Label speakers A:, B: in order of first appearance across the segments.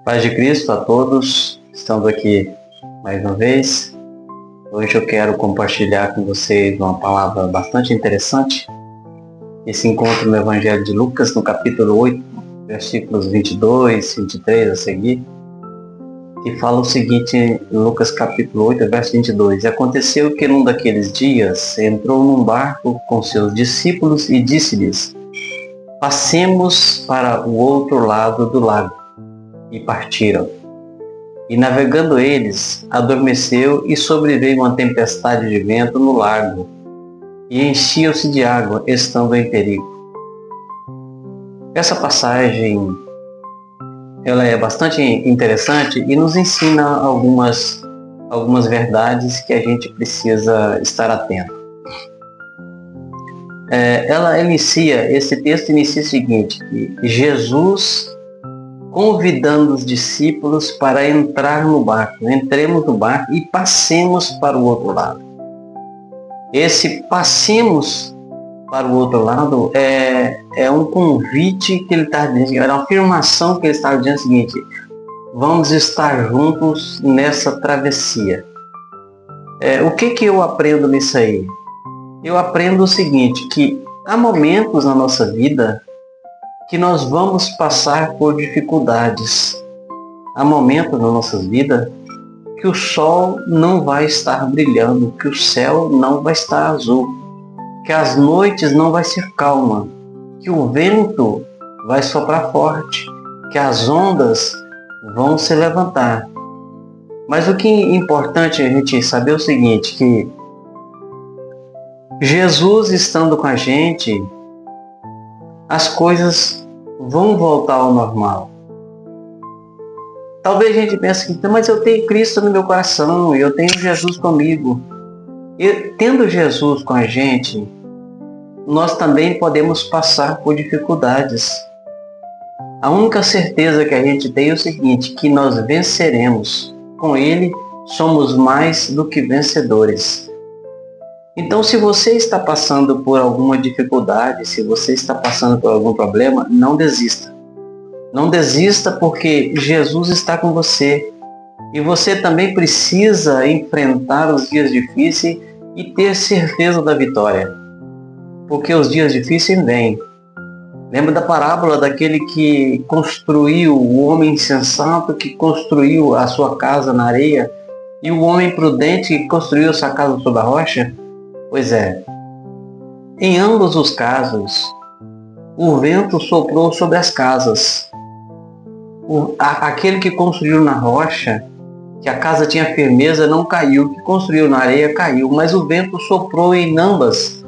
A: Paz de Cristo a todos, estamos aqui mais uma vez. Hoje eu quero compartilhar com vocês uma palavra bastante interessante que se encontra no Evangelho de Lucas, no capítulo 8, versículos 22, 23 a seguir, que fala o seguinte, Lucas capítulo 8, verso 22. E aconteceu que num daqueles dias entrou num barco com seus discípulos e disse-lhes: passemos para o outro lado do lago. E partiram. E navegando eles, adormeceu e sobreveio uma tempestade de vento no lago, e enchiam-se de água, estando em perigo. Essa passagem, ela é bastante interessante e nos ensina algumas verdades que a gente precisa estar atento. Esse texto inicia o seguinte, que Jesus convidando os discípulos para entrar no barco. Entremos no barco e passemos para o outro lado. Esse passemos para o outro lado é um convite que ele está dizendo, é uma afirmação que ele está dizendo o seguinte: vamos estar juntos nessa travessia. O que eu aprendo nisso aí? Eu aprendo o seguinte, que há momentos na nossa vida que nós vamos passar por dificuldades. Há momentos na nossa vida que o sol não vai estar brilhando, que o céu não vai estar azul, que as noites não vai ser calma, que o vento vai soprar forte, que as ondas vão se levantar. Mas o que é importante a gente saber é o seguinte, que Jesus estando com a gente, as coisas vão voltar ao normal. Talvez a gente pense que, mas eu tenho Cristo no meu coração, eu tenho Jesus comigo. E tendo Jesus com a gente, nós também podemos passar por dificuldades. A única certeza que a gente tem é o seguinte, que nós venceremos. Com Ele, somos mais do que vencedores. Então, se você está passando por alguma dificuldade, se você está passando por algum problema, não desista. Não desista, porque Jesus está com você. E você também precisa enfrentar os dias difíceis e ter certeza da vitória. Porque os dias difíceis vêm. Lembra da parábola daquele que construiu, o homem insensato que construiu a sua casa na areia e o homem prudente que construiu a sua casa sobre a rocha? Pois é, em ambos os casos, o vento soprou sobre as casas. Aquele que construiu na rocha, que a casa tinha firmeza, não caiu. O que construiu na areia caiu, mas o vento soprou em ambas.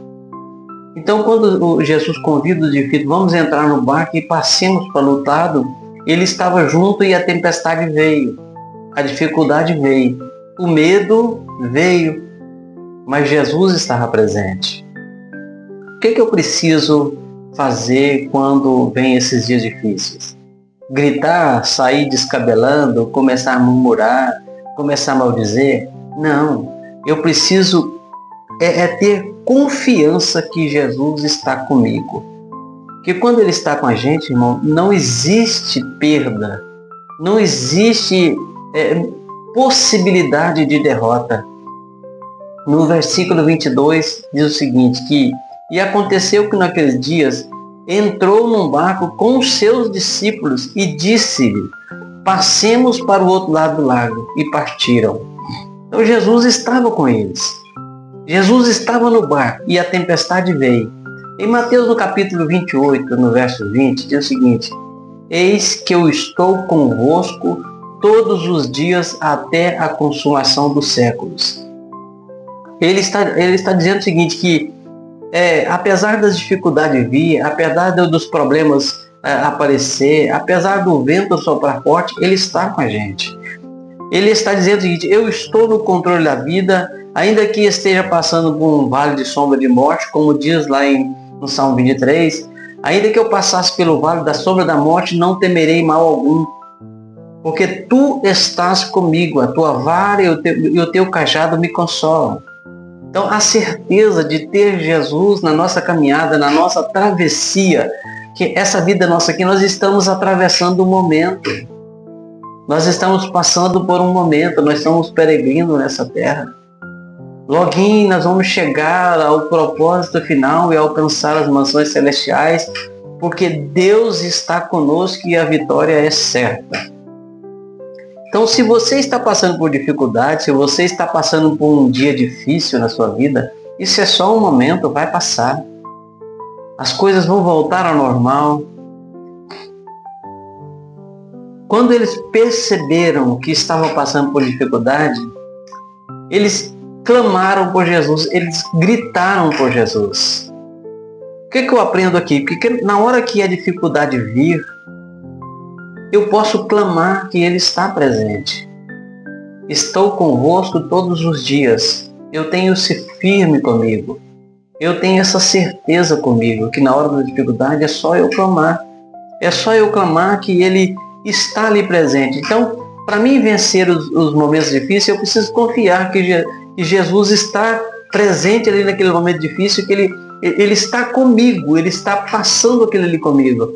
A: Então, quando Jesus convida os discípulos, vamos entrar no barco e passemos para o outro lado, ele estava junto e a tempestade veio. A dificuldade veio. O medo veio. Mas Jesus estava presente. O que eu preciso fazer quando vem esses dias difíceis? Gritar, sair descabelando, começar a murmurar, começar a maldizer? Não. Eu preciso ter confiança que Jesus está comigo. Porque quando Ele está com a gente, irmão, não existe perda. Não existe possibilidade de derrota. No versículo 22 diz o seguinte, e aconteceu que naqueles dias entrou num barco com os seus discípulos e disse-lhe, passemos para o outro lado do lago, e partiram. Então Jesus estava com eles. Jesus estava no barco e a tempestade veio. Em Mateus no capítulo 28, no verso 20, diz o seguinte, eis que eu estou convosco todos os dias até a consumação dos séculos. Ele está dizendo o seguinte, que apesar das dificuldades vir, apesar dos problemas aparecer, apesar do vento soprar forte, Ele está com a gente. Ele está dizendo o seguinte, eu estou no controle da vida, ainda que esteja passando por um vale de sombra de morte, como diz lá no Salmo 23, ainda que eu passasse pelo vale da sombra da morte, não temerei mal algum, porque Tu estás comigo, a Tua vara e o Teu cajado me consolam. Então, a certeza de ter Jesus na nossa caminhada, na nossa travessia, que essa vida nossa aqui, nós estamos atravessando um momento. Nós estamos passando por um momento, nós estamos peregrinos nessa terra. Loguinho nós vamos chegar ao propósito final e alcançar as mansões celestiais, porque Deus está conosco e a vitória é certa. Então, se você está passando por dificuldade, se você está passando por um dia difícil na sua vida, isso é só um momento, vai passar. As coisas vão voltar ao normal. Quando eles perceberam que estavam passando por dificuldade, eles clamaram por Jesus, eles gritaram por Jesus. O que eu aprendo aqui? Porque na hora que a dificuldade vir, eu posso clamar que Ele está presente. Estou convosco todos os dias. Eu tenho-se firme comigo. Eu tenho essa certeza comigo, que na hora da dificuldade é só eu clamar. É só eu clamar que Ele está ali presente. Então, para mim vencer os momentos difíceis, eu preciso confiar que Jesus está presente ali naquele momento difícil, que Ele está comigo, Ele está passando aquilo ali comigo.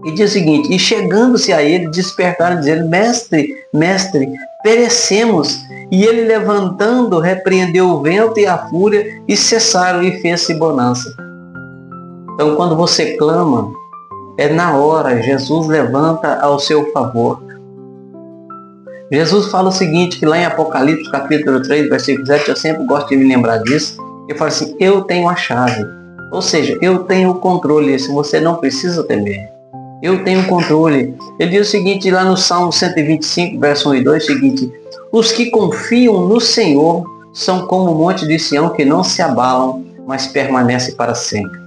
A: E diz o seguinte, e chegando-se a Ele, despertaram, dizendo, mestre, mestre, perecemos. E Ele, levantando, repreendeu o vento e a fúria, e cessaram, e fez-se bonança. Então, quando você clama, é na hora, Jesus levanta ao seu favor. Jesus fala o seguinte, que lá em Apocalipse, capítulo 3, versículo 7, eu sempre gosto de me lembrar disso, ele fala assim, eu tenho a chave. Ou seja, eu tenho o controle, se você não precisa temer. Eu tenho o controle. Ele diz o seguinte, lá no Salmo 125, verso 1 e 2, o seguinte, os que confiam no Senhor são como o monte de Sião, que não se abalam, mas permanece para sempre.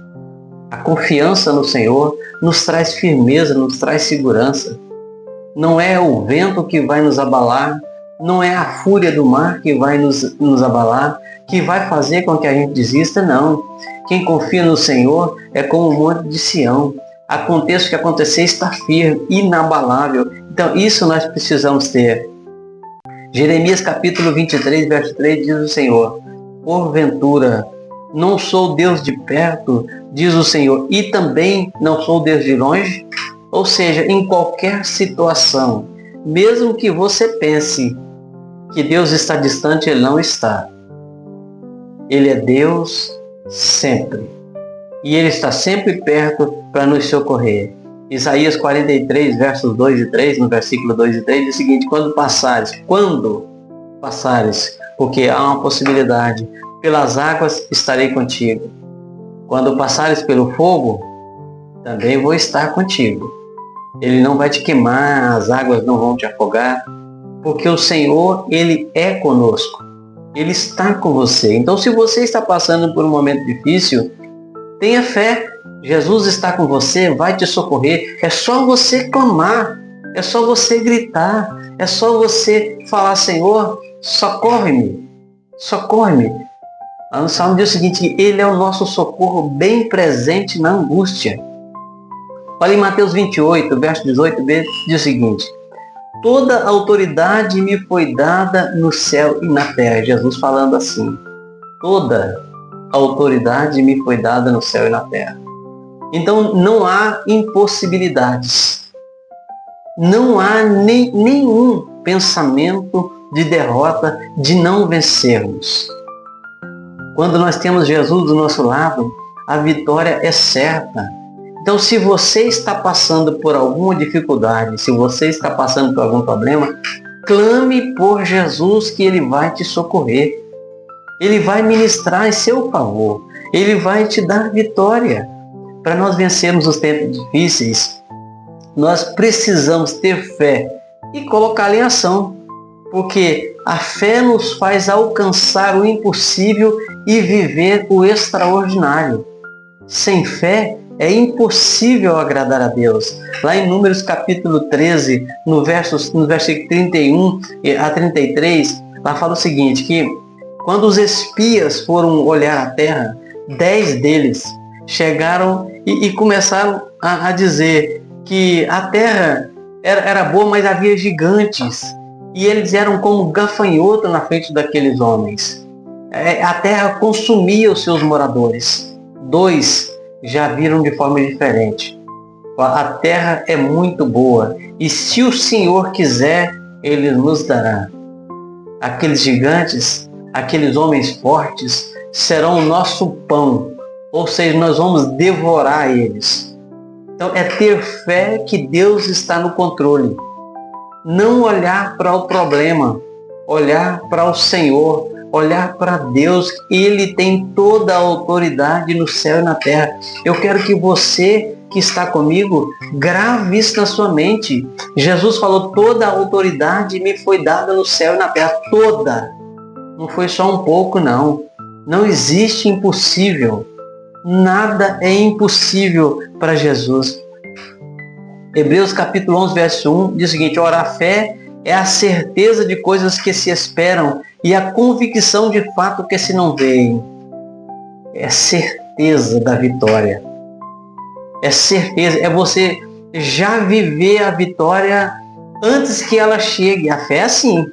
A: A confiança no Senhor nos traz firmeza, nos traz segurança. Não é o vento que vai nos abalar, não é a fúria do mar que vai nos abalar, que vai fazer com que a gente desista, não. Quem confia no Senhor é como o monte de Sião. Aconteça o que acontecer, está firme, inabalável. Então, isso nós precisamos ter. Jeremias capítulo 23, verso 3, diz o Senhor, porventura, não sou Deus de perto, diz o Senhor, e também não sou Deus de longe? Ou seja, em qualquer situação, mesmo que você pense que Deus está distante, Ele não está. Ele é Deus sempre. E Ele está sempre perto para nos socorrer. Isaías 43, versos 2 e 3, no versículo 2 e 3, diz o seguinte, quando passares, porque há uma possibilidade, pelas águas estarei contigo. Quando passares pelo fogo, também vou estar contigo. Ele não vai te queimar, as águas não vão te afogar, porque o Senhor, Ele é conosco. Ele está com você. Então, se você está passando por um momento difícil, tenha fé. Jesus está com você, vai te socorrer. É só você clamar, é só você gritar, é só você falar, Senhor, socorre-me, socorre-me. O Salmo diz o seguinte, Ele é o nosso socorro bem presente na angústia. Olha em Mateus 28, verso 18b, diz o seguinte, toda autoridade me foi dada no céu e na terra. Jesus falando assim, toda autoridade me foi dada no céu e na terra. Então não há impossibilidades. Não há nenhum pensamento de derrota, de não vencermos. Quando nós temos Jesus do nosso lado, a vitória é certa. Então, se você está passando por alguma dificuldade, se você está passando por algum problema, clame por Jesus que Ele vai te socorrer. Ele vai ministrar em seu favor. Ele vai te dar vitória. Para nós vencermos os tempos difíceis, nós precisamos ter fé e colocá-la em ação. Porque a fé nos faz alcançar o impossível e viver o extraordinário. Sem fé, é impossível agradar a Deus. Lá em Números capítulo 13, no versículo 31 a 33, lá fala o seguinte, que quando os espias foram olhar a terra, 10 deles chegaram e começaram a dizer que a terra era boa, mas havia gigantes. E eles eram como gafanhoto na frente daqueles homens. A terra consumia os seus moradores. 2 já viram de forma diferente. A terra é muito boa e se o Senhor quiser, Ele nos dará. Aqueles gigantes, aqueles homens fortes, serão o nosso pão, ou seja, nós vamos devorar eles. Então é ter fé que Deus está no controle. Não olhar para o problema, olhar para o Senhor, olhar para Deus. Ele tem toda a autoridade no céu e na terra. Eu quero que você que está comigo, grave isso na sua mente. Jesus falou, toda a autoridade me foi dada no céu e na terra. Toda. Não foi só um pouco, não. Não existe impossível. Nada é impossível para Jesus. Hebreus capítulo 11, verso 1 diz o seguinte, ora, a fé é a certeza de coisas que se esperam e a convicção de fato que se não veem. É certeza da vitória. É certeza, é você já viver a vitória antes que ela chegue. A fé é assim.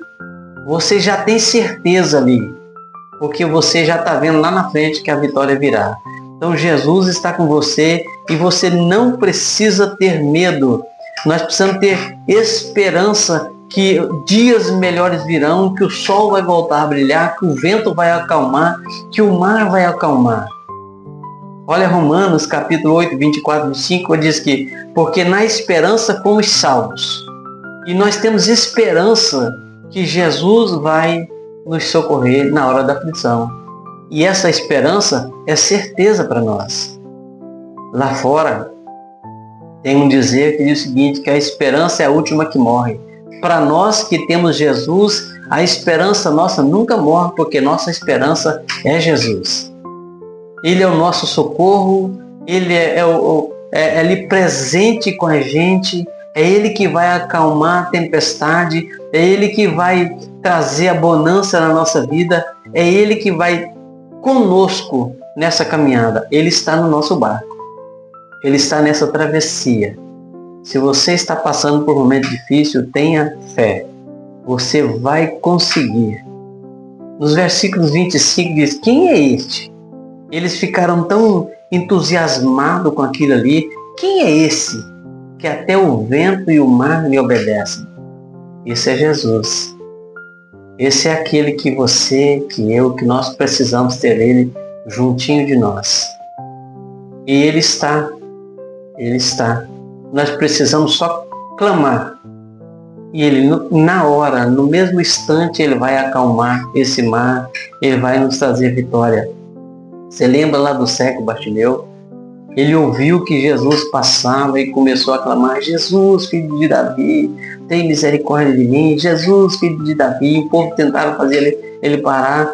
A: Você já tem certeza ali, porque você já está vendo lá na frente que a vitória virá. Então Jesus está com você e você não precisa ter medo. Nós precisamos ter esperança que dias melhores virão, que o sol vai voltar a brilhar, que o vento vai acalmar, que o mar vai acalmar. Olha Romanos capítulo 8, 24, 25, diz que porque na esperança fomos salvos. E nós temos esperança que Jesus vai nos socorrer na hora da aflição. E essa esperança é certeza para nós. Lá fora, tem um dizer que diz o seguinte, que a esperança é a última que morre. Para nós que temos Jesus, a esperança nossa nunca morre, porque nossa esperança é Jesus. Ele é o nosso socorro, Ele é ali presente com a gente, é Ele que vai acalmar a tempestade, é Ele que vai trazer a bonança na nossa vida, é Ele que vai conosco nessa caminhada. Ele está no nosso barco, Ele está nessa travessia. Se você está passando por um momento difícil, tenha fé, você vai conseguir. Nos versículos 25 diz, quem é este? Eles ficaram tão entusiasmados com aquilo ali. Quem é esse que até o vento e o mar lhe obedecem? Esse é Jesus. Esse é aquele que você, que eu, que nós precisamos ter Ele juntinho de nós. E Ele está. Ele está. Nós precisamos só clamar. E Ele, na hora, no mesmo instante, Ele vai acalmar esse mar. Ele vai nos trazer vitória. Você lembra lá do cego Bartimeu? Ele ouviu que Jesus passava e começou a clamar, Jesus, filho de Davi, tem misericórdia de mim, Jesus, filho de Davi. O povo tentaram fazer ele parar,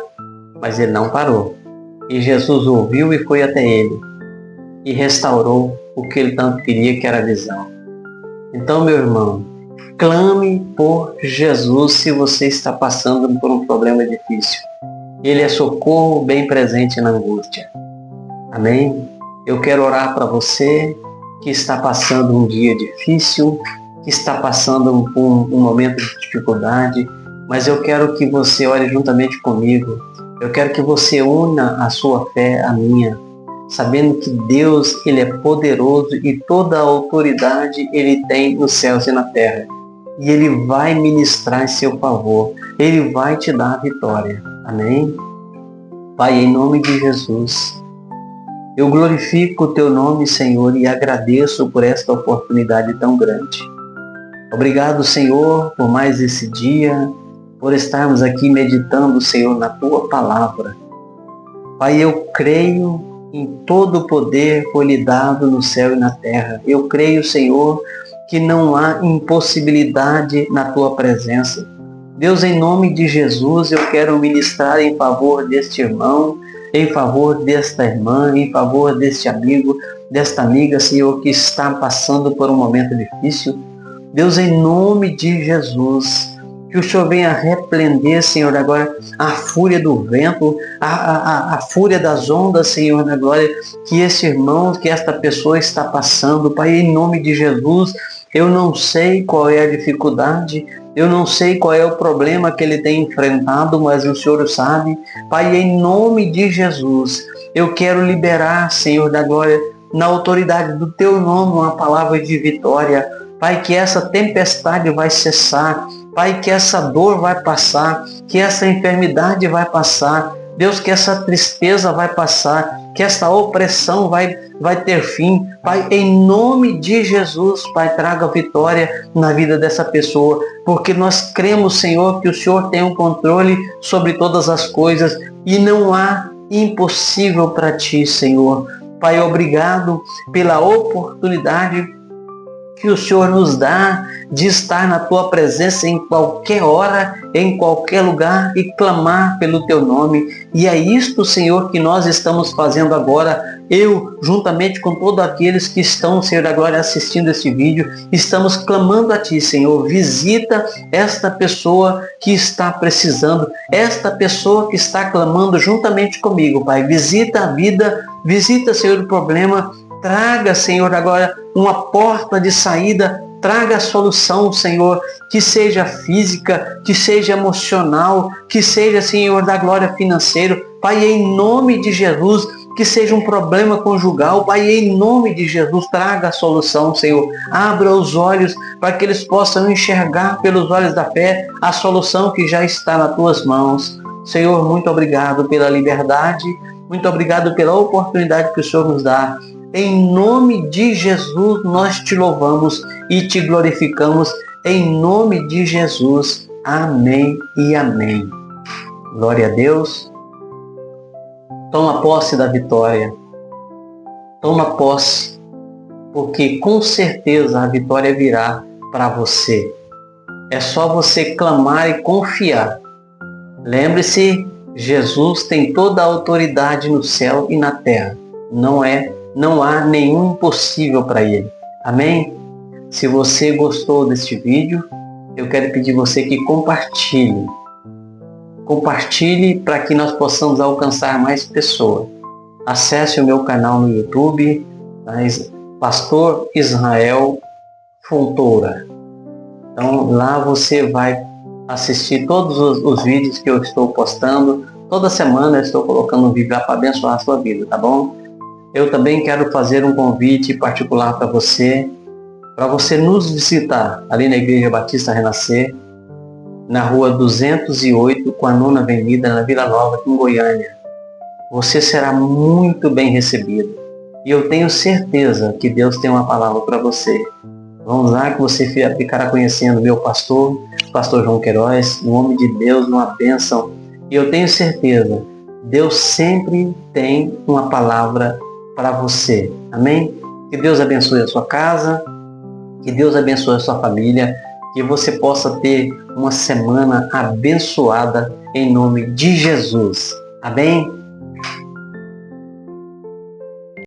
A: mas ele não parou. E Jesus ouviu e foi até ele e restaurou o que ele tanto queria, que era a visão. Então, meu irmão, clame por Jesus se você está passando por um problema difícil. Ele é socorro bem presente na angústia. Amém? Eu quero orar para você que está passando um dia difícil, que está passando por um momento de dificuldade, mas eu quero que você ore juntamente comigo. Eu quero que você una a sua fé à minha, sabendo que Deus, Ele é poderoso e toda a autoridade Ele tem nos céus e na terra. E Ele vai ministrar em seu favor. Ele vai te dar a vitória. Amém? Pai, em nome de Jesus, eu glorifico o Teu nome, Senhor, e agradeço por esta oportunidade tão grande. Obrigado, Senhor, por mais esse dia, por estarmos aqui meditando, Senhor, na Tua palavra. Pai, eu creio em todo o poder foi-lhe dado no céu e na terra. Eu creio, Senhor, que não há impossibilidade na Tua presença. Deus, em nome de Jesus, eu quero ministrar em favor deste irmão, em favor desta irmã, em favor deste amigo, desta amiga, Senhor, que está passando por um momento difícil. Deus, em nome de Jesus, que o Senhor venha repreender, Senhor, agora a fúria do vento, a fúria das ondas, Senhor, na glória, que esse irmão, que esta pessoa está passando. Pai, em nome de Jesus, eu não sei qual é a dificuldade, eu não sei qual é o problema que ele tem enfrentado, mas o Senhor sabe. Pai, em nome de Jesus, eu quero liberar, Senhor da glória, na autoridade do teu nome, uma palavra de vitória. Pai, que essa tempestade vai cessar. Pai, que essa dor vai passar, que essa enfermidade vai passar. Deus, que essa tristeza vai passar, que essa opressão vai ter fim. Pai, em nome de Jesus, Pai, traga vitória na vida dessa pessoa, porque nós cremos, Senhor, que o Senhor tem um controle sobre todas as coisas e não há impossível para ti, Senhor. Pai, obrigado pela oportunidade que o Senhor nos dá de estar na tua presença em qualquer hora, em qualquer lugar e clamar pelo teu nome. E é isto, Senhor, que nós estamos fazendo agora. Eu, juntamente com todos aqueles que estão, Senhor da glória, assistindo esse vídeo, estamos clamando a ti, Senhor. Visita esta pessoa que está precisando, esta pessoa que está clamando juntamente comigo, Pai. Visita a vida, visita, Senhor, o problema. Traga, Senhor, agora uma porta de saída, traga a solução, Senhor, que seja física, que seja emocional, que seja, Senhor, da glória financeira. Pai, em nome de Jesus, que seja um problema conjugal, Pai, em nome de Jesus, traga a solução, Senhor. Abra os olhos para que eles possam enxergar pelos olhos da fé a solução que já está nas tuas mãos. Senhor, muito obrigado pela liberdade, muito obrigado pela oportunidade que o Senhor nos dá. Em nome de Jesus, nós te louvamos e te glorificamos. Em nome de Jesus. Amém e amém. Glória a Deus. Toma posse da vitória. Toma posse, porque com certeza a vitória virá para você. É só você clamar e confiar. Lembre-se, Jesus tem toda a autoridade no céu e na terra. Não há nenhum impossível para ele. Amém? Se você gostou deste vídeo, eu quero pedir você que compartilhe. Compartilhe para que nós possamos alcançar mais pessoas. Acesse o meu canal no YouTube, Pastor Israel Fontoura. Então lá você vai assistir todos os vídeos que eu estou postando. Toda semana eu estou colocando um vídeo lá para abençoar a sua vida, tá bom? Eu também quero fazer um convite particular para você nos visitar ali na Igreja Batista Renascer, na rua 208, com a 9ª Avenida, na Vila Nova, aqui em Goiânia. Você será muito bem recebido. E eu tenho certeza que Deus tem uma palavra para você. Vamos lá que você ficará conhecendo meu pastor João Queiroz, um homem de Deus, uma bênção. E eu tenho certeza, Deus sempre tem uma palavra para você. Amém? Que Deus abençoe a sua casa, que Deus abençoe a sua família, que você possa ter uma semana abençoada em nome de Jesus. Amém?